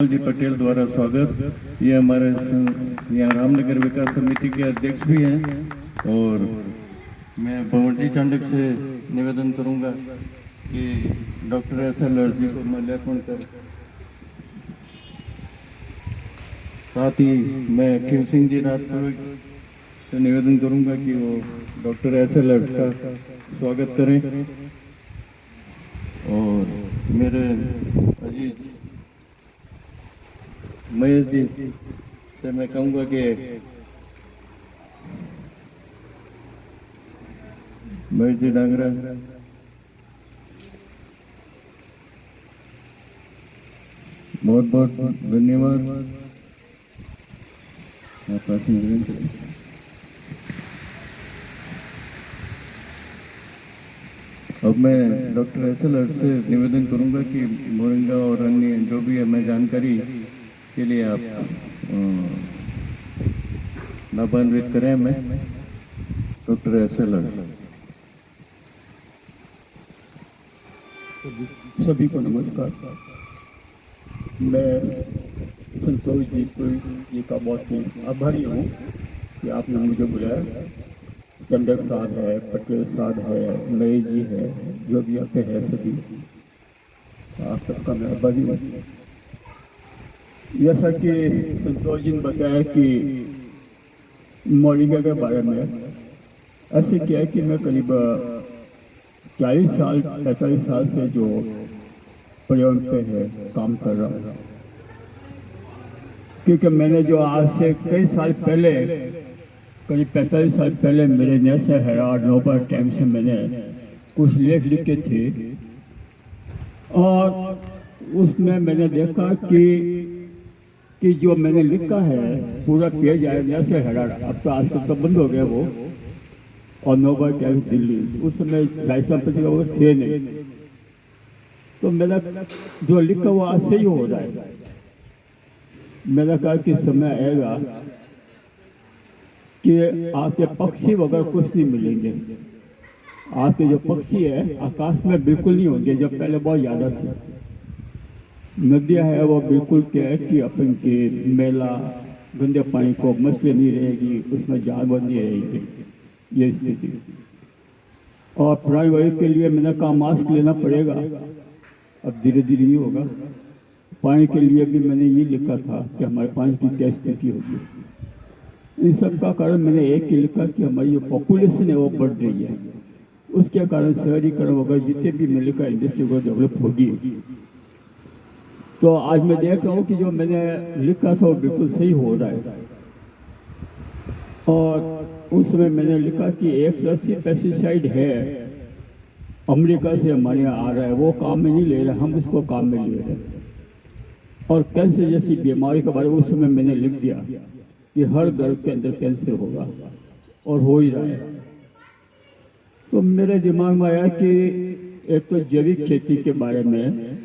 जी पटेल द्वारा स्वागत। ये हमारे यहाँ रामनगर विकास समिति के अध्यक्ष भी हैं और मैं भंवरटी चांडक से निवेदन करूंगा कि डॉक्टर SL जी को माल्यार्पण कर, साथ ही मैं खीर सिंह जी राजपुर से निवेदन करूंगा कि वो डॉक्टर SL का स्वागत करें और मेरे अजीज महेश जी से मैं कहूँगा कि महेश जी डांगरा बहुत बहुत धन्यवाद। अब मैं डॉक्टर SL से निवेदन करूंगा कि मोरिंगा और अन्य जो भी हमें जानकारी के लिए आप लाभान्वित करें। मैं डॉक्टर SL सभी को नमस्कार। मैं संतोष जी का बहुत ही आभारी हूँ कि आपने मुझे बुलाया। चंडक साहब है, पटेल साहब है, महेश जी है, जो भी आते हैं सभी, आप सबका मैं आभारी हूँ। जैसा कि संतोष जी ने बताया कि मोरिंगा के बारे में, ऐसे क्या है कि मैं करीब 45 साल से जो पर्यावरण पे है काम कर रहा हूँ, क्योंकि मैंने जो आज से कई साल पहले, करीब 45 साल पहले मेरे नेशनल हेराल्ड नोबल टाइम से मैंने कुछ लेख लिखे थे और उसमें मैंने देखा कि जो मैंने लिखा है पूरा पेज आया नेशनल हेराल्ड। अब तो आजकल तो बंद हो गया वो, और नोबल टाइम्स दिल्ली, उस समय राजस्थान पत्रिका वो थे नहीं। तो मेरा जो लिखा वो आज से ही हो रहा है। मैंने कहा कि समय आएगा कि आपके पक्षी वगैरह कुछ नहीं मिलेंगे। आपके जो पक्षी है आकाश में बिल्कुल नहीं होंगे, जब पहले बहुत ज़्यादा थे। नदियाँ है वो बिल्कुल क्या है कि अपन के मेला गंदे पानी को मछली नहीं रहेगी, उसमें जानवर नहीं रहेंगे, ये स्थिति। और प्राणवायु के लिए मैंने कहा मास्क लेना पड़ेगा, अब धीरे धीरे ही होगा। पानी के लिए भी मैंने ये लिखा था कि हमारे पानी की क्या स्थिति होगी। इन सब का कारण मैंने एक ही लिखा कि हमारी जो पॉपुलेशन है वो बढ़ रही है, उसके कारण शहरीकरण वगैरह जितने भी मैंने लिखा इंडस्ट्री को डेवलप होगी। तो आज मैं देख रहा हूँ कि जो मैंने लिखा था वो बिल्कुल सही हो रहा है। और उस समय मैंने लिखा कि 180 पेस्टिसाइड है अमेरिका से हमारे यहाँ आ रहा है, वो काम में नहीं ले रहे, हम इसको काम में ले रहे हैं। और कैंसर जैसी बीमारी के बारे में उस समय मैंने लिख दिया कि हर घर के अंदर कैंसर होगा और हो ही रहा है। तो मेरे दिमाग में आया कि एक तो जैविक खेती के बारे में,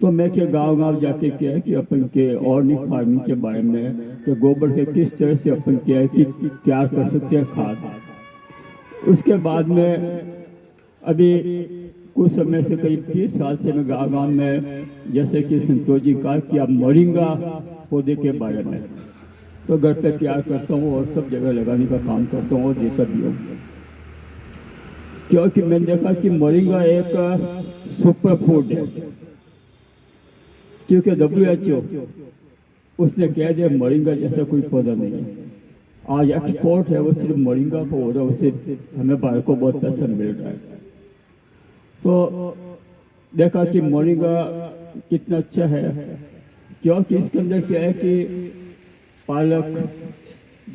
तो मैं के गांव जाके क्या है कि अपन के ऑर्गेनिक फार्मिंग के बारे में, कि गोबर के किस तरह से अपन क्या है कि तैयार कर सकते हैं खाद। उसके बाद में अभी कुछ समय से करीब 30 साल से मैं गाँव में, जैसे कि संतोष जी कहा कि अब मोरिंगा पौधे के बारे में, तो घर पे तैयार करता हूँ और सब जगह लगाने का काम करता हूँ और देता भी हूँ। क्योंकि मैंने देखा कि मोरिंगा एक सुपर फूड है, क्योंकि WHO उसने कह दिया मोरिंगा जैसा कोई पौधा नहीं है। आज एक्सपोर्ट है वो सिर्फ मोरिंगा को हो रहा है, उससे हमें भारत को बहुत पैसा मिल रहा है। तो देखा कि मोरिंगा कितना अच्छा है, क्योंकि इसके अंदर क्या है कि पालक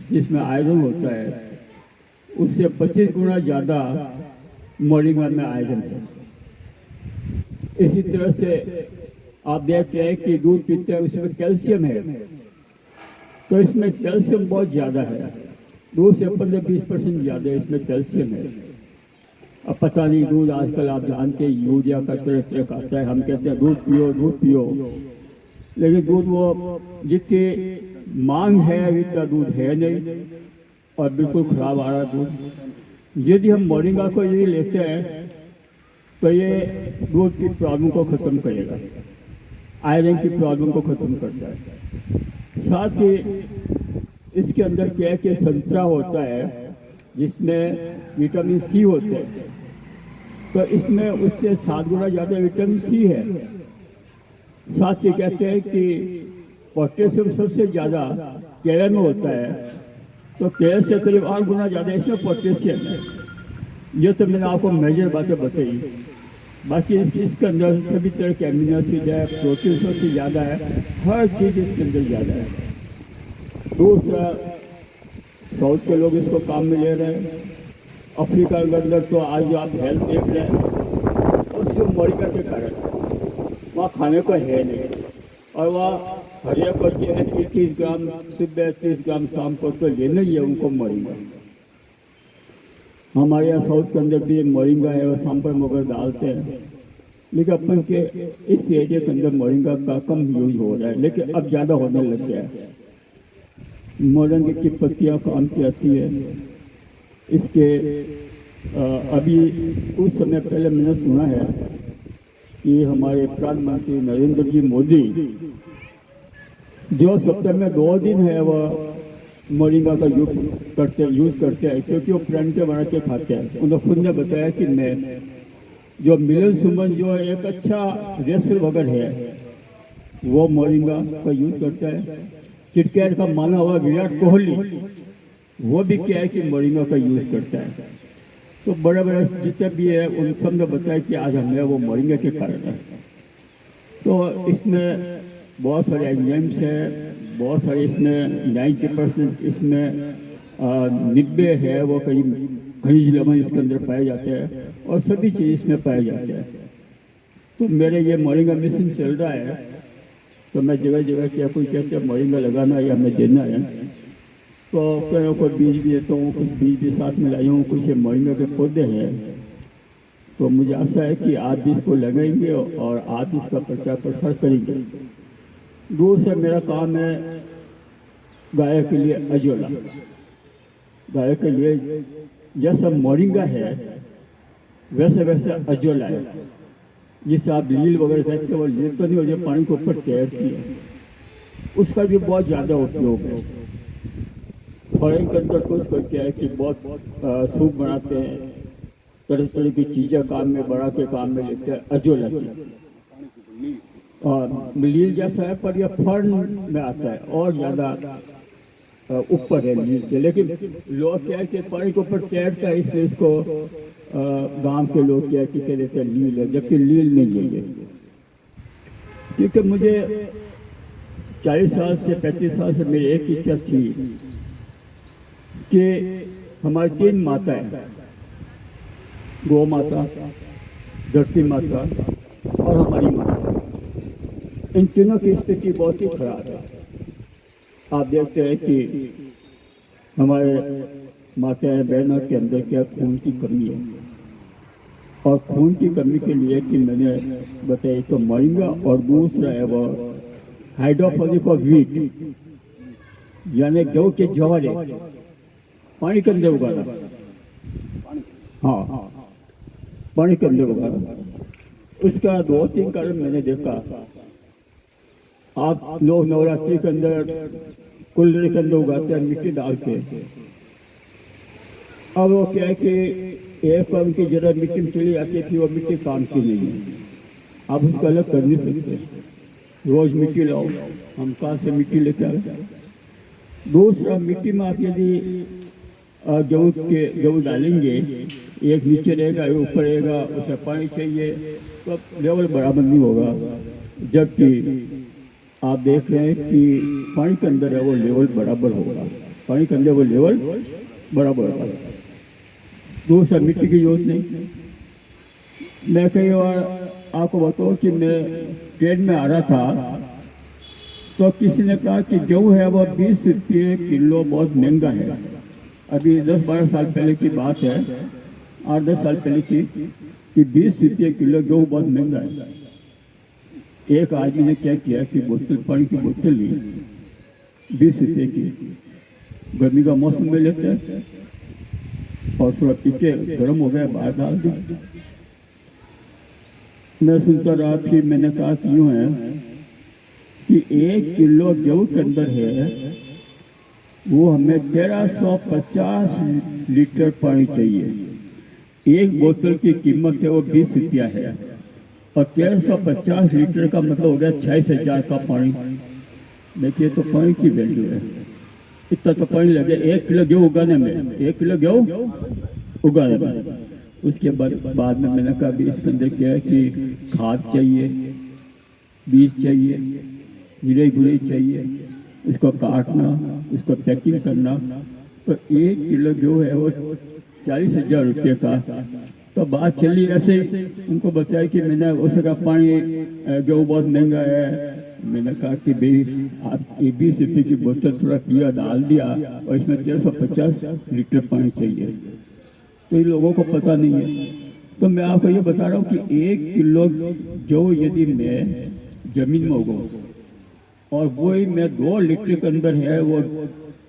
जिसमें आयरन होता है उससे 25 गुना ज़्यादा मोरिंगा में आयरन है। इसी तरह से आप देखते हैं कि दूध पीते हैं उसमें कैल्शियम है, तो इसमें कैल्शियम बहुत ज़्यादा है, दूध से 15-20% ज़्यादा इसमें कैल्शियम है। अब पता नहीं दूध आजकल आप जानते हैं यूरिया का तरह तरह का आता है, हम कहते हैं दूध पियो, लेकिन दूध वो जितनी मांग है इतना दूध है नहीं और बिल्कुल खराब आ रहा दूध। यदि हम मोरिंगा को यदि लेते हैं तो ये दूध की प्रॉब्लम को ख़त्म करेगा। आयरन की प्रॉब्लम को ख़त्म करता है। साथ ही इसके अंदर क्या है कि संतरा होता है जिसमें विटामिन सी होते हैं, तो इसमें उससे 7 गुना ज़्यादा विटामिन सी है। साथ ही कहते हैं कि पोटेशियम सबसे ज़्यादा केले में होता है, तो केले से करीब 8 गुना ज़्यादा इसमें पोटेशियम है। ये तो मैंने आपको मेजर बातें बताई। बाकी इसके अंदर सभी तरह के अमीनो एसिड है, प्रोटीन सबसे ज़्यादा है, हर चीज़ इसके अंदर ज़्यादा है। दूसरा, साउथ के लोग इसको काम में ले रहे हैं। अफ्रीका के अंदर तो आज जो आप हेल्थ देख रहे हैं उसको मोरिंगा के कारण वहाँ खाने को है नहीं, और वहाँ हर एक को जो है 30 ग्राम सुबह 30 ग्राम शाम को तो लेना ही है उनको मोरिंगा। हमारे यहाँ साउथ के अंदर भी मोरिंगा है, वो शाम पर मगर डालते हैं, लेकिन अपन के इस एरिया के अंदर मोरिंगा का कम यूज हो रहा है, लेकिन अब ज़्यादा होने लग गया है। मोरिंगा की पत्तियाँ काम की आती है। इसके अभी कुछ समय पहले मैंने सुना है कि हमारे प्रधानमंत्री नरेंद्र जी मोदी जो सप्ताह में 2 दिन है वह मोरिंगा का यूज़ करते हैं, क्योंकि वो प्लान के बना के खाते हैं। उन्होंने खुद ने बताया कि मैं जो मिलन सुमन जो एक अच्छा रेसलर वगैरह है वो मोरिंगा का यूज़ करता है। क्रिकेट का माना हुआ विराट कोहली वो भी क्या है कि मोरिंगा का यूज़ करता है। तो बड़े बड़े जितने भी है उन सब ने बताया कि आज हमें वो मोरिंगा के कारण है। तो इसमें बहुत सारे एंजाइम्स हैं, बहुत सारे इसमें 90% इसमें 90 है वो कई खनिज लवण इसके अंदर पाए जाते हैं, और सभी चीज़ इसमें पाए जाते हैं। तो मेरे ये मोरिंगा मिशन चल रहा है, तो मैं जगह जगह क्या कोई कहते हैं मोरिंगा लगाना या हमें देना है, तो कहीं को बीज भी देता हूँ, कुछ बीज भी साथ में लाई हूँ, कुछ ये मोरिंगा के पौधे हैं। तो मुझे आशा है कि आप भी इसको लगाएंगे और आप इसका प्रचार प्रसार करेंगे। दूसरा मेरा काम है गाय के लिए अजोला। गाय के लिए जैसा मोरिंगा है वैसे वैसे अजोला है, जिसे आप लील वगैरह कहते हैं। वो लील तो नहीं हो जो पानी के ऊपर तैरती है, उसका भी बहुत ज़्यादा उपयोग है। फॉरेन के अंदर तो उसको क्या है कि बहुत सूप बनाते हैं, तरह तरह की चीज़ें काम में बड़ा के काम में लेते हैं अजोला की। और लील जैसा है पर यह फर्न में आता है और ज़्यादा ऊपर है लील से, लेकिन लोग क्या है कि पानी के ऊपर तैरता है, इसलिए इसको गांव के लोग क्या कह देते हैं लील है, जबकि लील नहीं है ये। क्योंकि मुझे 40 साल से 35 साल से मेरी एक इच्छा थी कि हमारी 3 माताएं, गौ माता, धरती माता और हमारी माता, इन तीनों की स्थिति बहुत ही खराब है। आप देखते हैं कि हमारे माताएं बहनों के अंदर क्या खून की कमी है, और खून की कमी के लिए कि मैंने बताया तो मोरिंगा, और दूसरा है वो हाइड्रोपोनिक वीट, यानी गेहूं के ज्वार पानी के अंदर उगाना। हाँ, पानी के अंदर उगाना। उसका 2-3 कारण मैंने देखा। आप लोग नवरात्रि के अंदर कुल्लड़ी के अंदर उगाते हैं मिट्टी डाल के। अब वो क्या है कि एक काम की जगह मिट्टी में चली जाती थी, वो मिट्टी काम की नहीं है। आप उसको अलग कर नहीं सकते। रोज मिट्टी लाओ, हम कहाँ से मिट्टी लेके आए। दूसरा, मिट्टी में आप यदि गेहूँ डालेंगे, एक नीचे रहेगा एक ऊपर रहेगा, उसे पानी चाहिए, तो लेवल बराबर नहीं होगा। जबकि आप देख रहे हैं कि पानी के अंदर है वो लेवल बराबर होगा, पानी के अंदर वो लेवल बराबर होगा। दूसरा, मिट्टी की जरूरत नहीं। मैं कई बार आपको बताऊँ कि मैं ट्रेन में आ रहा था, तो किसी ने कहा कि गेहूँ है वो 20 रुपये किलो बहुत महंगा है। अभी 10-12 साल पहले की बात है, 8-10 साल पहले की, कि 20 रुपये किलो गेहूँ बहुत महंगा है। एक आदमी ने क्या किया कि बोतल, पानी की बोतल ली 20 रुपये की, गर्मी का मौसम में लेते हैं, और थोड़ा पी के गर्म हो गया बाहर डाल दी। मैं सुनता रहा, फिर मैंने कहा कि यूँ है कि 1 किलो गेहूं के अंदर है वो हमें 1350 लीटर पानी चाहिए। एक बोतल की कीमत है वो 20 रुपया है, और 1350 लीटर का मतलब हो गया 26,000 का पानी। देखिए तो पानी की वैल्यू है, इतना तो पानी लगे 1 किलो गेहूं उगाने में, 1 किलो गेहूं उगाने में। उसके बाद में मैंने कहा भी इसके अंदर क्या है कि खाद चाहिए, बीज चाहिए, हीरे गुड़े चाहिए, इसको काटना, इसको पैकिंग करना। तो 1 किलो जो है वो 40,000 रुपये का। तो बात चली ऐसे, उनको बताया कि मैंने उसका पानी जो बहुत महंगा है। मैंने कहा कि भाई आप 20 रुपये की बोतल थोड़ा किया डाल दिया और इसमें 1350 लीटर पानी चाहिए। तो इन लोगों को पता नहीं है। तो मैं आपको ये बता रहा हूँ कि 1 किलो जो यदि मैं जमीन में उगाऊं और वो ही मैं 2 लीटर के अंदर है वो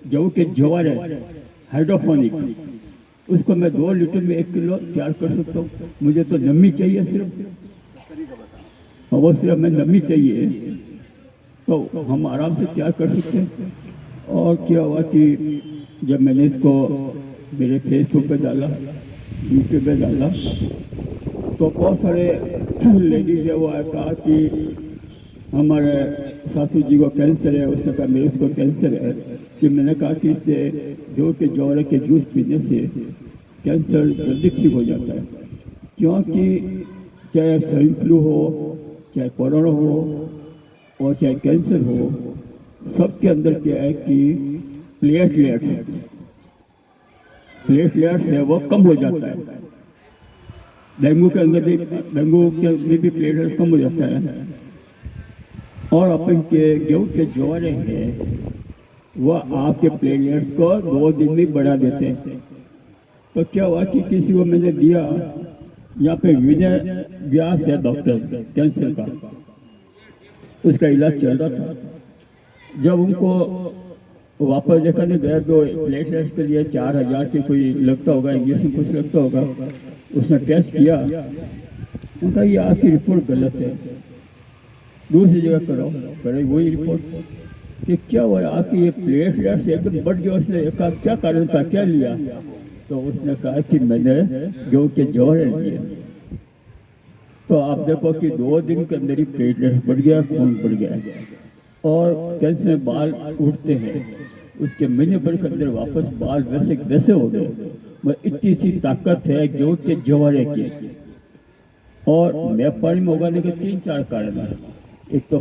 जो के जवार है हाइड्रोपोनिक, उसको मैं 2 लीटर में 1 किलो तैयार कर सकता हूँ। मुझे तो नमी चाहिए सिर्फ, और वो सिर्फ मैं नमी चाहिए तो हम आराम से तैयार कर सकते हैं। और क्या हुआ कि जब मैंने इसको मेरे फेसबुक पे डाला, यूट्यूब पे डाला, तो बहुत सारे लेडीज है वो कहा कि हमारे सासू जी को कैंसर है। उसने कहा मेरे उसको कैंसर है। कि मैंने कहा कि इससे जो कि जौरे के जूस पीने से कैंसर जल्दी ठीक हो जाता है, क्योंकि चाहे स्वाइन फ्लू हो, चाहे कोरोना हो और चाहे कैंसर हो, सबके अंदर क्या है कि प्लेटलेट्स है वो कम हो जाता है। डेंगू के अंदर भी, डेंगू के में भी प्लेटलेट्स कम हो जाता है। और अपन के गेहूं के जौरे हैं वो आपके प्लेटलेट्स को 2 दिन में बढ़ा देते हैं। तो क्या हुआ कि किसी को मैंने दिया, यहाँ पे विनय व्यास है डॉक्टर कैंसर का, उसका इलाज चल रहा था। जब उनको वापस दिखाने गया तो प्लेटलेट्स के लिए 4,000 की कोई लगता होगा, इंजेक्शन कुछ लगता होगा। उसने टेस्ट किया, उनका ये आपकी रिपोर्ट गलत है, दूसरी जगह कराओ। करे वही रिपोर्ट कि क्या हुआ आपकी ये प्लेटलेट्स एकदम बढ़ गया। उसने कहा क्या कारण था, क्या लिया? तो उसने कहा कि मैंने गेहूं के जौरे लिए। तो आप देखो कि 2 दिन के अंदर ही प्लेटलेट्स बढ़ गया, खून बढ़ गया। और कैंसर में बाल उठते हैं, उसके महीने भर के अंदर वापस बाल वैसे वैसे हो गए। इतनी सी ताकत है गेहूं के जौरे की। और मैं पानी में उगाने के 3-4 कारण है। एक तो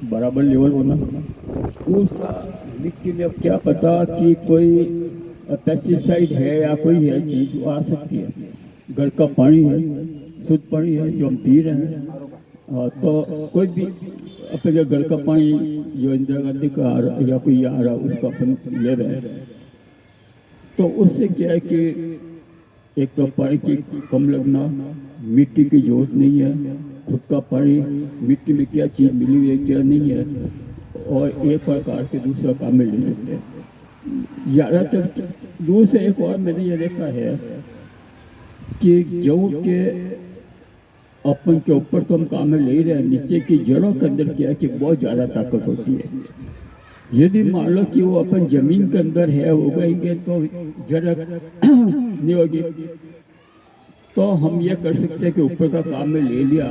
बराबर लेवल होना, दूसरा मिट्टी में क्या पता कि कोई पेस्टिसाइड है या कोई है चीज वो आ सकती है। घर का पानी है, शुद्ध पानी है जो हम पी रहे हैं। तो कोई भी अपने घर का पानी जो इंदिरा गांधी का आ रहा या कोई आ रहा उसको अपन ले रहे हैं, तो उससे क्या है कि एक तो पानी की कम लगना, मिट्टी की जरूरत नहीं है, खुद का पानी मिट्टी में क्या चीज़ मिली हुई है क्या नहीं है, और एक प्रकार के दूसरा काम में ले सकते हैं। ज़्यादातर दूसरे एक और मैंने ये देखा है कि गेहूं के अपन के ऊपर तो हम काम में ले ही रहे हैं, नीचे की जड़ों के अंदर क्या है कि बहुत ज़्यादा ताकत होती है। यदि मान लो कि वो अपन जमीन के अंदर है उगाएंगे तो जड़ नहीं होगी। तो हम ये कर सकते हैं कि ऊपर का काम में ले लिया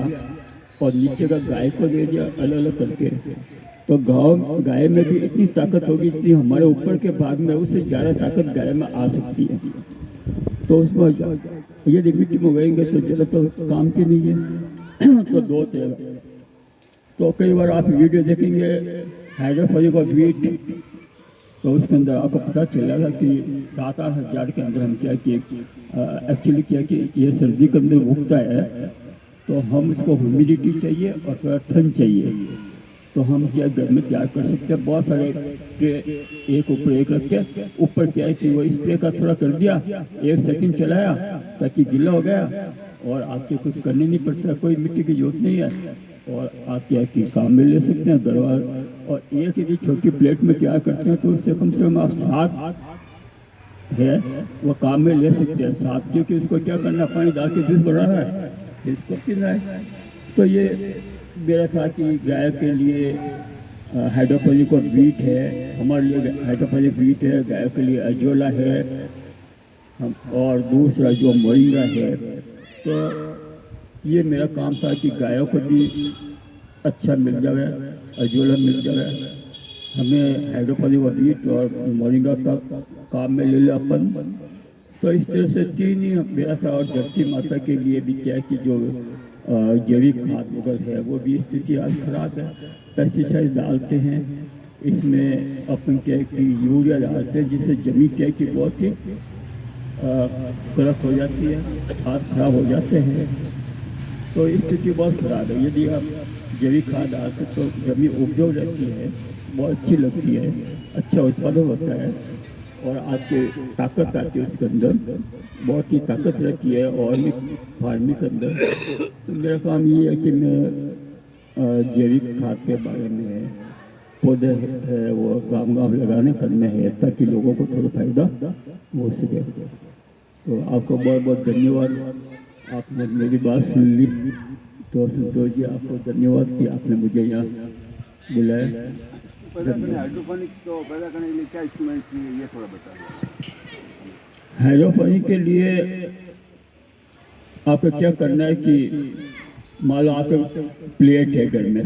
और नीचे का गाय को दे दिया अलग अलग करके। तो गाय में भी इतनी ताकत होगी जितनी हमारे ऊपर के भाग में, उससे ज़्यादा ताकत गाय में आ सकती है। तो उसमें यदि मिट्टी में उगाएंगे तो जरा तो काम की नहीं है। तो 2 तरह। तो कई बार आप वीडियो देखेंगे हाइड्रोपोनिक और वीट, तो उसके अंदर आपको पता चलेगा कि 7-8 हज़ार के अंदर हम क्या कि एक्चुअली क्या कि ये सर्दी के अंदर उगता है। तो हम इसको ह्यूमिडिटी चाहिए और थोड़ा ठंड चाहिए, तो हम क्या घर में तैयार कर सकते हैं। बहुत सारे एक ऊपर एक रख के ऊपर क्या है कि वो स्प्रे का थोड़ा कर दिया, 1 सेकंड चलाया ताकि गीला हो गया और आपके कुछ करने नहीं पड़ता, कोई मिट्टी की जरूरत नहीं है और आप क्या कि काम में ले सकते हैं दरवार। और एक यदि छोटी प्लेट में क्या करते हैं तो उससे कम से कम आप 7 है वो काम में ले सकते हैं 7, क्योंकि उसको क्या करना, पानी डाल के जूस बनाना है, इसको पीना है। तो ये मेरा था कि गाय के लिए हाइड्रोपोनिक और वीट है, हमारे लिए हाइड्रोपोनिक वीट है, गायों के लिए अजोला है, और दूसरा जो मोरिंगा है। तो ये मेरा काम था कि गायों को भी अच्छा मिल जाए, अजोला मिल जाए, हमें हाइड्रोपोनिक और वीट और मोरिंगा का काम में ले ले अपन। तो इस तरह से तीन ही मेरा सा, और धरती माता के लिए भी क्या है कि जो जैविक खाद वगैरह है वो भी स्थिति आज खराब है। पेस्टिसाइड डालते हैं, इसमें अपन क्या है कि यूरिया डालते हैं, जिससे जमीन क्या है कि बहुत ही कड़क हो जाती है, खाद खराब हो जाते हैं। तो स्थिति बहुत खराब है। यदि आप जैविक खाद डालते तो जमीन उपजाऊ रहती है, बहुत अच्छी लगती है, अच्छा उत्पादन होता है, और आपके ताकत आती है उसके अंदर, बहुत ही ताकत रहती है ऑर्गेनिक फार्मिंग के अंदर। तो मेरा काम ये है कि मैं जैविक खाद के बारे में पौधे है वो गांव लगाने करने हैं, ताकि लोगों को थोड़ा फायदा हो सके। तो आपको बहुत बहुत धन्यवाद, आपने मेरी बात सुन ली। तो संतोष जी, आपको धन्यवाद कि आपने मुझे यहाँ बुलाया। हाइड्रोपोनिक तो पैदा करने के लिए क्या इंस्ट्रूमेंट चाहिए, ये थोड़ा बता दो। हाइड्रोपोनिक के लिए आपको क्या करना है कि मान लो आपके प्लेट है घर में,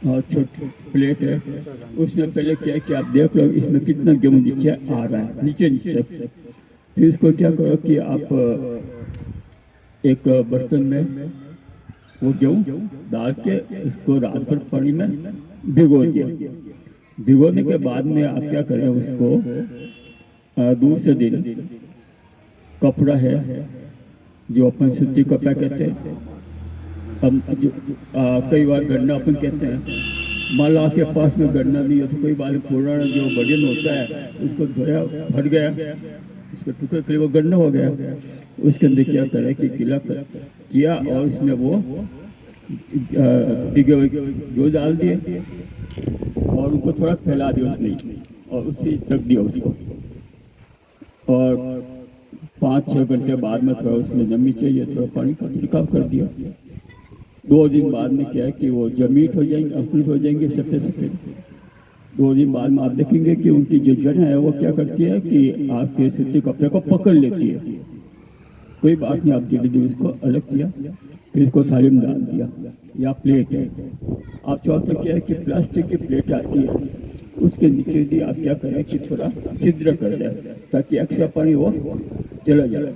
और छोटी प्लेट है, उसमें पहले क्या है कि आप देख लो इसमें कितना गेहूँ नीचे आ रहा है, नीचे नीचे। फिर इसको क्या करो कि आप एक बर्तन में वो गेहूँ डाल के इसको रात भर पानी में भिगो दिया। भिगोने के बाद में आप क्या करें, उसको दूसरे दिन कपड़ा है जो अपन सूती कपड़ा कहते हैं, अब जो कई बार गन्ना अपन कहते हैं। मान लो आपके पास में गन्ना नहीं है तो कोई बार पुराना जो बर्तन होता है उसको धोया, फट गया, उसके टुकड़े के लिए वो गन्ना हो गया, उसके अंदर क्या करें कि गीला किया और उसमें वो जो डाल दिए और उनको थोड़ा फैला दिया उसमें, और उससे रख दिया उसको, और 5-6 घंटे बाद में थोड़ा उसमें नमी चाहिए, थोड़ा पानी का छिड़काव कर दिया। 2 दिन बाद में क्या है कि वो जमीट हो जाएंगे, अंकुरित हो जाएंगे सफ़ेद सफ़ेद। 2 दिन बाद में आप देखेंगे कि उनकी जो जड़ है वो क्या करती है कि आपके सूती कपड़े को पकड़ लेती है। कोई बात नहीं, आप धीरे धीरे इसको अलग किया, फिर इसको थाली में डाल दिया, या प्लेट है। आप चाहते क्या है कि प्लास्टिक की प्लेट आती है, उसके नीचे भी आप क्या करें कि थोड़ा छिद्र कर दें, ताकि एक्स्ट्रा पानी वो चला जाए।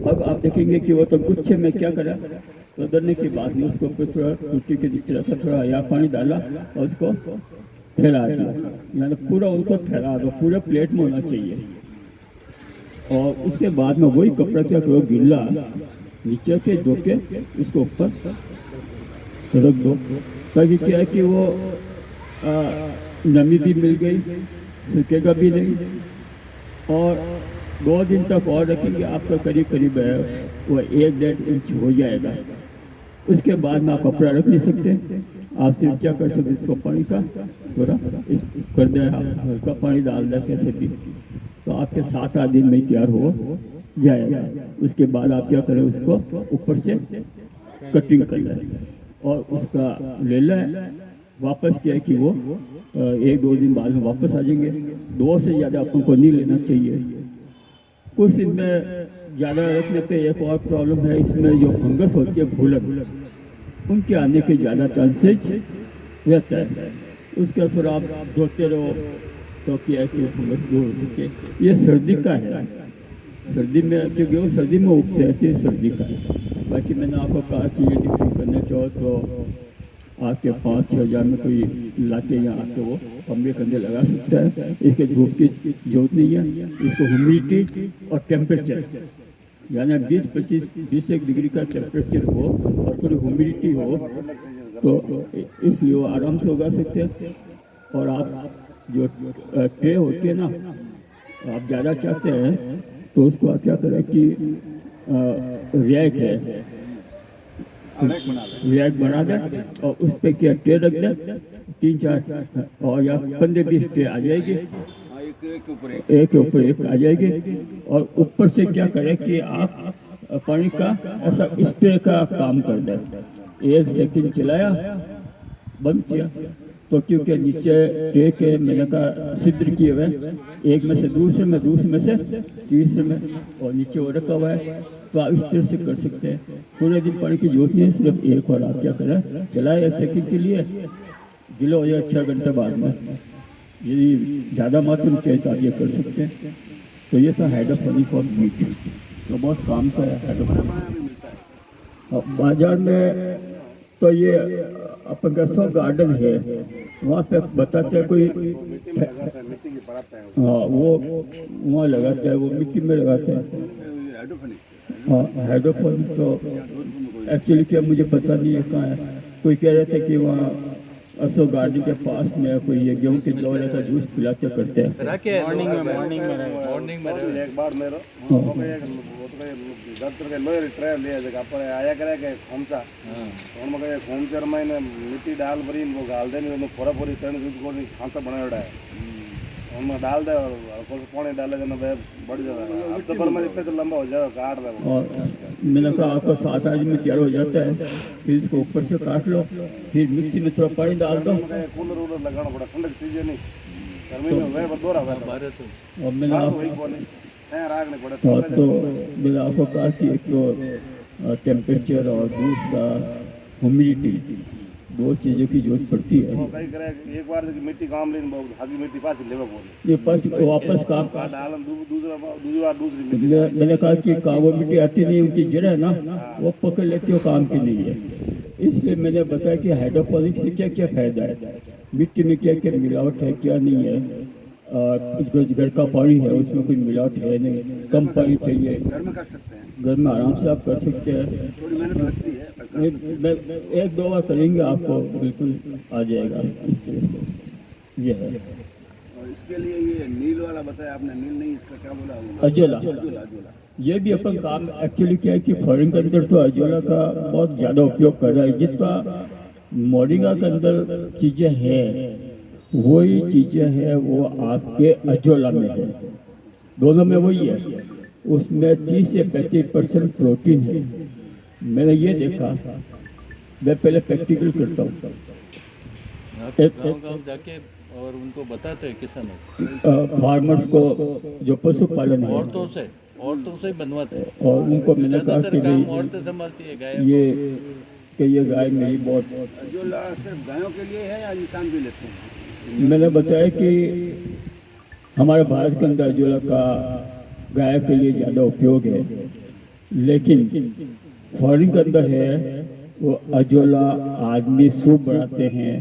अब आप देखेंगे कि वो तो गुच्छे में क्या करा, उतरने के बाद में उसको फिर थोड़ा टूटी के नीचे रखा, थोड़ा या पानी डाला और उसको फैला दिया, यानी पूरा उनको फैला दो, पूरे प्लेट में होना चाहिए। और उसके बाद में वही कपड़ा क्या करो, गीला नीचे के धो के उसको ऊपर रख दो, ताकि क्या है कि वो नमी भी मिल गई, सूखेगा भी नहीं, और 2 दिन तक और रखेंगे आपका करीब करीब वो 1-1.5 इंच हो जाएगा। उसके बाद में आप कपड़ा रख नहीं सकते, आप सिर्फ क्या कर सकते, इसको पानी का थोड़ा इस कर दें, हल्का पानी डाल दें कैसे भी, तो आपके 7-8 दिन में तैयार हो जाएगा। उसके बाद आप क्या करें, उसको ऊपर से कटिंग कर लें और उसका ले लें। वापस क्या है कि वो 1-2 दिन बाद में वापस आ जाएंगे। 2 से ज़्यादा अपन को नहीं लेना चाहिए। कुछ इनमें ज़्यादा रखने पे एक और प्रॉब्लम है, इसमें जो फंगस होती है भूलक, उनके आने के ज़्यादा चांसेज रहता है। उसका फिर आप धोते रहो तो क्या है कि फंगस दूर हो सके। ये सर्दी का है, सर्दी में क्योंकि वो सर्दी में उगते रहते हैं, सर्दी का है। बाकी मैंने आपको कहा कि यदि कोई करना चाहो तो आपके 5-6 हज़ार में कोई लाके यहाँ आके वो कमरे के अंदर लगा सकता है। इसके धूप की जरूरत नहीं है। इसको ह्यूमिडिटी और टेम्परेचर, यानी 20-25-21 डिग्री का टेम्परेचर हो और थोड़ी ह्यूमिडिटी हो, तो इसलिए वो आराम से उगा सकते हैं। और आप जो ट्रे होती है ना, आप ज़्यादा चाहते हैं तो उसको आप क्या करें कि रैक है, रैक बना दें और उस पर क्या ट्रे रख दें, 3-4 और या 15-20 ट्रे आ जाएगी, एक के ऊपर एक आ जाएगी। और ऊपर से क्या करें कि आप पानी का ऐसा स्प्रे का काम कर दें। 1 सेकंड चलाया बंद किया। तो क्योंकि नीचे ट्रैक है, मैंने कहा सिद्ध किए हुए, एक में से दूसरे में से तीसरे में, और नीचे और रखा हुआ है। तो आप इस तरह से कर सकते हैं। पूरे दिन पानी की जरूरत नहीं है, सिर्फ एक बार आप क्या करें, चलाए 1 सेकंड के लिए, गिलो हो जाए 6 घंटे बाद में। यदि ज़्यादा मात्रा में चाहिए तो आप ये कर सकते हैं। तो ये था हाइड्रोपोनिक और मीट, तो बहुत काम का है हाइड्रोपोनिक। भी मिलता है। और बाजार में तो ये अपन का सौ गार्डन है, वहाँ पे बताते हैं कोई, मिट्टी में लगाता है, मिट्टी की पड़ाता है वो। हाँ वो वहाँ लगाते हैं, वो मिट्टी में लगाते हैं। ये हाइड्रोपोनिक हाँ हाइड्रोपोनिक तो एक्चुअली क्या मुझे पता नहीं है कहाँ है। कोई कह रहे थे कि वहाँ अशोक गार्डन के पास में कोई ये गेहूं के जौरे का जूस पिलाते करते हैं। मॉर्निंग में एक बार मेरो हाँ। वो तो दफ्तर के लोयर ट्रेन लिया जगह पर आया करे के खोमचा और मगर खोमचर में ने मिट्टी डाल भरी वो गाल देनी वो पूरा पूरी टन दूध को खांसा बनाया है उनमें डाल दे और पानी डालेगा ना बढ़ जाएगा। अब तो पर में इतने तो लंबा हो जाएगा, काट दे वो। और मैंने कहा आपका 7-8 दिन में तैयार हो जाता है, फिर इसको ऊपर से काट लो, फिर मिक्सी में थोड़ा पानी डाल दो। कूलर वूलर लगाना पड़ा, ठंडक चीजें नहीं गर्मी में वह दोरा और मैंने वही आप बोले है राग नहीं पड़े और तो मैंने आपको कहा कि एक तो टेम्परेचर और दूसरा ह्यूमिडिटी, 2 चीज़ों की जरूरत पड़ती है। वो कहीं करे एक बार की मिट्टी काम लेने बहुत हाथी मिट्टी पास लेवा बोले ये पास वापस काम का डालन दूसरी बार दूसरी मिट्टी मैंने कहा कि काबू मिट्टी आती नहीं, उनकी जड़ है ना वो पकड़ लेती हो, काम की नहीं है। इसलिए मैंने बताया कि हाइड्रोपोनिक्स से क्या क्या फायदा है, मिट्टी में क्या क्या मिलावट है क्या नहीं है। घर का पानी है उसमें कोई मिलावट है नहीं, कम पानी चाहिए, घर में कर सकते हैं, घर में आराम से आप कर सकते हैं। थोड़ी मेहनत लगती है पर कर सकते हैं। 1-2 बार करेंगे आपको बिल्कुल आ जाएगा इस तरह से। ये है और इसके लिए ये नील वाला बताया आपने, नील नहीं इसका क्या बोला अजोला। अजोला ये भी अपन काम एक्चुअली क्या है कि फॉरेन के अंदर तो अजोला का बहुत ज़्यादा उपयोग कर रहा है। जितना मोरिंगा के अंदर चीज़ें हैं वही चीज़ें हैं वो आपके अजोला में है, दोनों में वही है। उसमें 30 से 35% प्रोटीन है। मैंने ये देखा, मैं पहले प्रैक्टिकल करता हूँ गाँव जाके और उनको बताते हैं किसानों फार्मर्स को जो पशुपालन है, औरतों से बनवाते हैं। और उनको मैंने कहा कि काम भाई औरतें संभालती है गाय ये गाय मेरी बहुत, अजोला सिर्फ गायों के लिए है या इंसान भी लेते हैं? मैंने बताया कि हमारे भारत के अंदर अजोला का गाय के लिए ज़्यादा उपयोग है, लेकिन फॉरेन के अंदर है वो अजोला आदमी सूप बनाते हैं,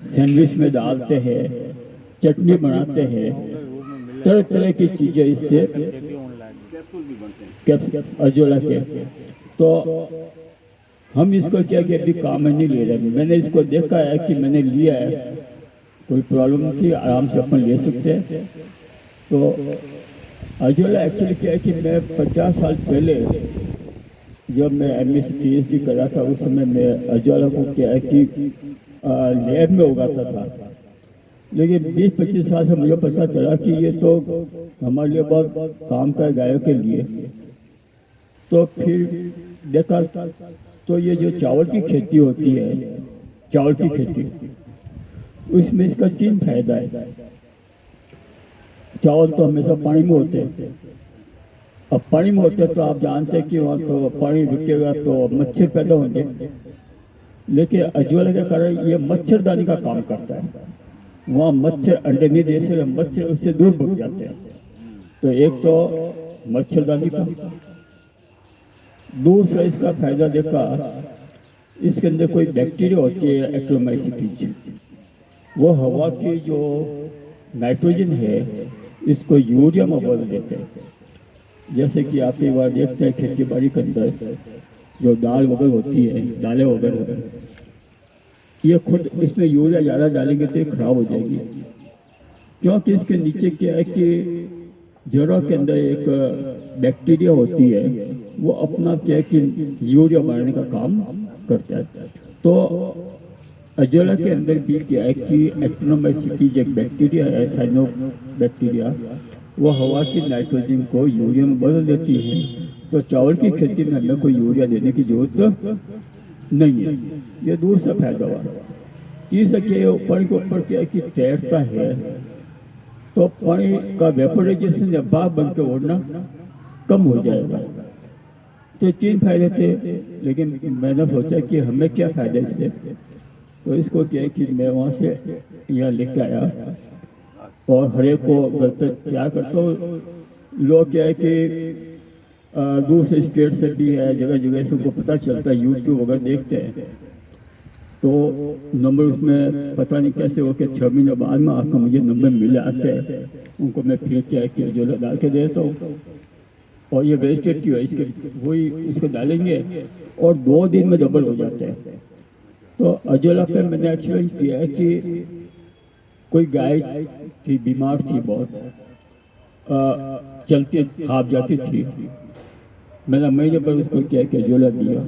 सैंडविच में डालते हैं, चटनी बनाते हैं, तरह तरह की चीज़ें इससे कैप्सूल भी बनते हैं अजोला के। तो हम इसको क्या कि अभी काम में नहीं ले रहे। मैंने इसको देखा है कि मैंने लिया है, कोई प्रॉब्लम नहीं थी, आराम से अपन ले सकते हैं। तो अजोला एक्चुअली क्या है कि मैं 50 साल पहले जब मैं MSc PhD कर रहा था उस समय मैं अजोला को क्या है कि लैब में उगाता था, लेकिन 20-25 साल से मुझे पता चला कि ये तो हमारे लिए बहुत काम का है गायों के लिए। तो फिर देखा तो ये जो चावल की खेती होती है, चावल की खेती, उसमें इसका 3 फायदा है। चावल तो हमेशा पानी में होते हैं, अब पानी में होते हैं तो आप जानते हैं कि वहाँ तो पानी रुकेगा तो मच्छर पैदा होंगे, लेकिन अजोला के कारण ये मच्छरदानी का काम करता है। वहाँ मच्छर अंडे नहीं दे सकते, मच्छर उससे दूर भाग जाते हैं। तो एक तो मच्छरदानी का, दूसरा इसका फायदा देखा, इसके अंदर कोई बैक्टीरिया होती है एक्टोमाइसीटीज, वो हवा की जो नाइट्रोजन है इसको यूरिया में बदल देते हैं। जैसे कि आप एक बार देखते हैं खेती बाड़ी के अंदर जो दाल वगैरह होती है, दालें वगैरह, ये खुद इसमें यूरिया ज़्यादा डालेंगे तो ये खराब हो जाएगी, क्योंकि इसके नीचे क्या है कि जड़ों के अंदर एक बैक्टीरिया होती है, वो अपना क्या है कि यूरिया बनाने का काम करता है। तो अजोला के अंदर भी क्या है कि एक्टिनोमाइसीटीज एक बैक्टीरिया है, साइनो बैक्टीरिया, वो हवा की नाइट्रोजन को यूरिया में बदल देती है। तो चावल की खेती में हमें कोई यूरिया देने की जरूरत नहीं है। ये दूसरा फायदा हुआ। तीसरा क्या पानी के ऊपर क्या है कि तैरता है तो पानी का वेपोराइजेशन या भाप बन के उड़ना कम हो जाएगा। तो 3 फायदे थे, लेकिन मैंने सोचा कि हमें क्या फायदा इससे, तो इसको क्या है कि मैं वहाँ से यहाँ लेके आया और हर एक को घर पे तैयार करता हूँ। लोग क्या है कि दूसरे स्टेट से भी है, जगह जगह से उनको पता चलता है, यूट्यूब वगैरह देखते हैं, तो नंबर उसमें पता नहीं कैसे हो के 6 महीने बाद में आपका मुझे नंबर मिले आते हैं, उनको मैं फिर क्या है कि जो डाल के देता हूँ। और ये वेजिटेटिव है, इसके वही इसको डालेंगे और 2 दिन में डबल हो जाते हैं। तो अजोला पे मैंने एक्सपीरियंस किया है कि कोई गाय थी, बीमार थी बहुत, चलती हाफ जाती थी, मैंने महीने पर उसको क्या कि अजोला दिया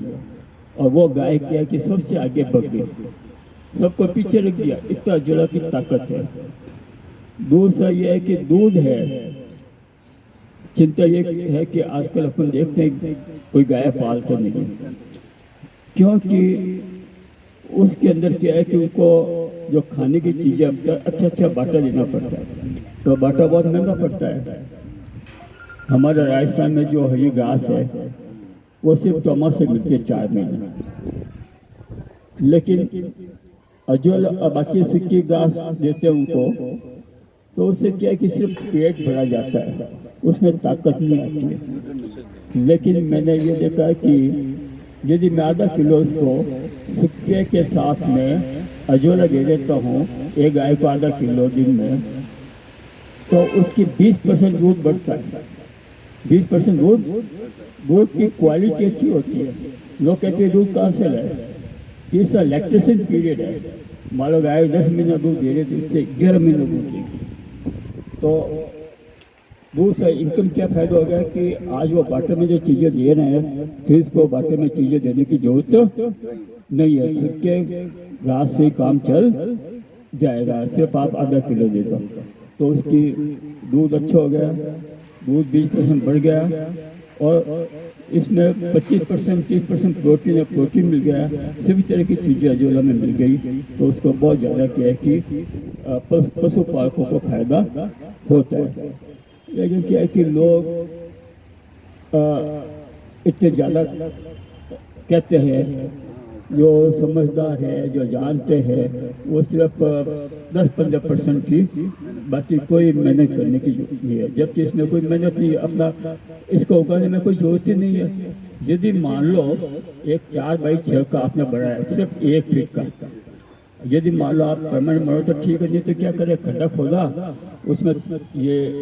और वो गाय क्या कि सबसे आगे बढ़ गई, सबको पीछे रख दिया, इतना अजोला की ताकत है। दूसरा ये है कि दूध है, चिंता ये है कि आजकल अपन देखते हैं कोई गाय पालते नहीं, क्योंकि उसके अंदर क्या है कि उनको जो खाने की चीज़ें अच्छा बाटा देना पड़ता है, तो बाटा बहुत महंगा पड़ता है। हमारे राजस्थान में जो हरी घास है वो सिर्फ चौमास से मिलती है 4 महीने, लेकिन अजोला बाकी सूखी घास देते हैं उनको, तो उससे क्या है कि सिर्फ पेट भरा जाता है, उसमें ताकत नहीं आती है। लेकिन मैंने ये देखा कि यदि मैं आधा किलो उसको सूखे के साथ में अजोला दे देता हूँ एक गाय को आधा किलो दिन में, तो उसकी 20% दूध बढ़ता है। 20% दूध की क्वालिटी अच्छी होती है। लोग कहते हैं दूध कहाँ से लाए, तीसरा लैक्टेशन पीरियड है, मान लो गाय 10 महीना दूध दे रही थी, इससे 11 महीना दूध देगी। तो दूसरा इनकम क्या फायदा हो गया कि आज वो बाटे में जो चीज़ें दे रहे हैं, फिर इसको बाटे में चीज़ें देने की जरूरत नहीं है, सूखे घास से काम चल जाएगा। सिर्फ आप आधा किलो दे दो तो उसकी दूध अच्छा हो गया, दूध 20% बढ़ गया और इसमें 25% 30% प्रोटीन मिल गया, सभी तरह की चीज़ें अजोला में मिल गई, तो उसको बहुत ज़्यादा क्या है कि पशुपालकों को फायदा होता है। लेकिन क्या है कि लोग इतने ज़्यादा कहते हैं, जो समझदार है, जो जानते हैं, वो सिर्फ 10-15% ही, बाकी कोई मेहनत करने की नहीं है, जबकि इसमें कोई मेहनत नहीं है, अपना इसको उगाने में कोई जरूरत ही नहीं है। यदि मान लो एक 4x6 का आपने बढ़ाया, सिर्फ 1 फीट का, यदि मान लो आप परमानेंट मरो तो ठीक है, नहीं तो क्या करें, खड्डा खोदा, उसमें ये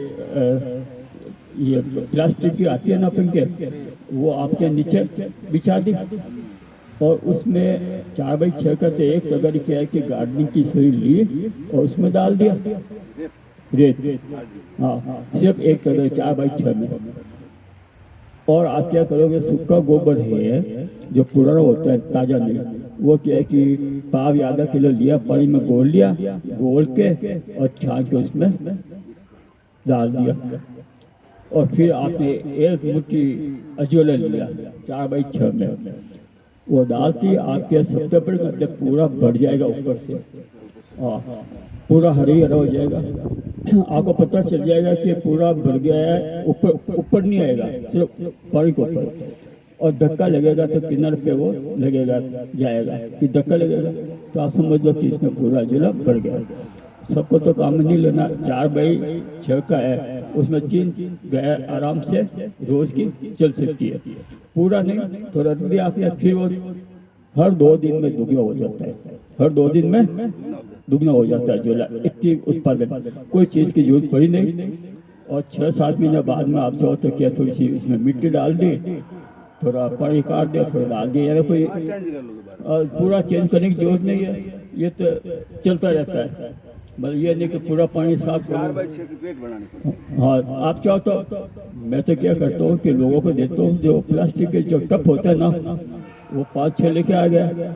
प्लास्टिक की आती है ना पंखे, वो आपके नीचे बिछा दी और उसमें 4x6 का तो एक तगड़ क्या है कि गार्डनिंग की सुई ली और उसमें डाल दिया रेत, हाँ सिर्फ एक तगड़ 4x6 में। और आप क्या करोगे, सूखा गोबर है जो पुराना होता है, ताज़ा नहीं, वो क्या है कि पाव आधा किलो लिया, पानी में घोल लिया, घोल के और छान के उसमें डाल दिया और फिर आपने 1 मुट्ठी अजोला लिया 4x6 में, वो डालती आपके सितंबर के अंदर पूरा बढ़ जाएगा ऊपर से, पूरा हरी हरा हो जाएगा। आपको पता चल जाएगा कि पूरा बढ़ गया है, ऊपर नहीं आएगा, सिर्फ पानी के ऊपर, और धक्का लगेगा तो किनारे पे वो लगेगा जाएगा, कि धक्का लगेगा तो आप समझ लो कि इसमें पूरा अजोला बढ़ गया। सबको तो काम नहीं लेना, 4x6 का है, उसमें 3 गाय आराम से रोज की चल सकती है, पूरा नहीं तो रख दिया आपने, फिर वो हर 2 दिन में दुगना हो जाता है, हर 2 दिन में दुगना हो जाता है अजोला, इतनी उत्पादन, कोई चीज़ की जरूरत पड़ी नहीं। और 6-7 महीने बाद में आप चाहो तो क्या थोड़ी सी इसमें मिट्टी डाल दी, थोड़ा पानी काट दिया, थोड़ा डाल दिया, यार कोई पूरा चेंज करने की जरूरत नहीं है, ये तो चलता रहता है। मतलब ये नहीं कि पूरा पानी साफ करो। हाँ आप चाहो तो मैं तो क्या करता हूँ कि लोगों को देता हूँ, जो प्लास्टिक के जो टप होता है ना, वो 5-6 लेके आ गया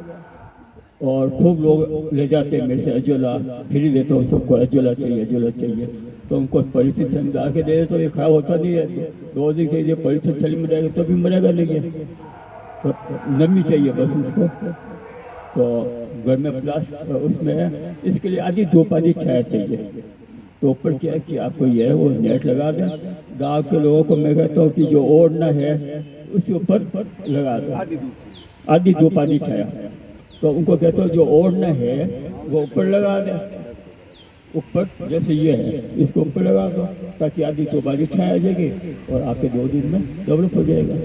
और खूब लोग ले जाते हैं मेरे से अजोला, फिर ही देता हूँ सबको, अजोला चाहिए, तो उनको पॉलीथीन थैली डाल के दे देते, तो ये खराब होता नहीं है, 2 दिन के लिए पॉलीथीन थैली में रहेगा तो भी मरेगा नहीं है, तो नमी चाहिए बस इसको। तो घर में प्लास उसमें है, इसके लिए आधी धूप आधी छाया चाहिए। तो ऊपर क्या है कि आपको यह है वो नेट लगा दें। गांव के लोगों को मैं कहता हूँ कि जो ओढ़ना है उसके ऊपर लगा दें, आधी धूप आधी छाया। तो उनको कहता हूँ जो ओढ़ना है वो ऊपर लगा दें, ऊपर जैसे ये है इसको ऊपर लगा दो ताकि आधी धूप आधी छाया आ जाएगी और आपके 2 दिन में डेवलप हो जाएगा।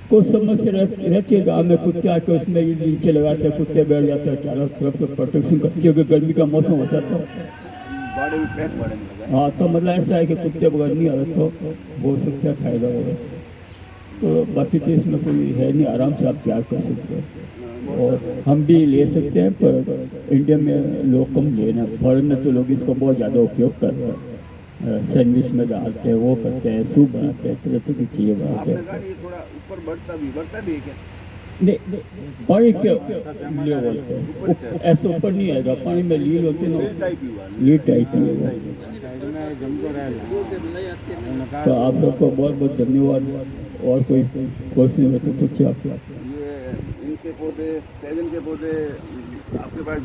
कुछ समस्या रहती है गाँव में, कुत्ते आके उसमें नीचे लगाते हैं, कुत्ते बैठ जाते हैं, चारों तरफ से प्रोटेक्शन करती क्योंकि गर्मी का मौसम होता था। हाँ, तो मतलब ऐसा है कि कुत्ते बगैर नहीं आ रहे तो हो सकता है फायदा होगा। तो बाकी तो इसमें कोई है नहीं, आराम से आप तैयार कर सकते हैं और हम भी ले सकते हैं, पर इंडिया में लोग कम लेना। फॉरेन में तो लोग इसको बहुत ज़्यादा उपयोग करते हैं, सैंडविच में डालते हैं, वो करते हैं, सूप बनाते हैं, तरह तरह की चीज़ें बनाते हैं। थोड़ा ऊपर बढ़ता भी है क्या? नहीं, पानी के लेवल पे ऐसे ऊपर नहीं आएगा, पानी में लील होती ना, लीड टाइप ही होगा। तो आप सबको बहुत बहुत धन्यवाद। और कोई क्वेश्चन है तो पूछिए आप। ये इनके पौधे, सेवन के पौधे आपके पास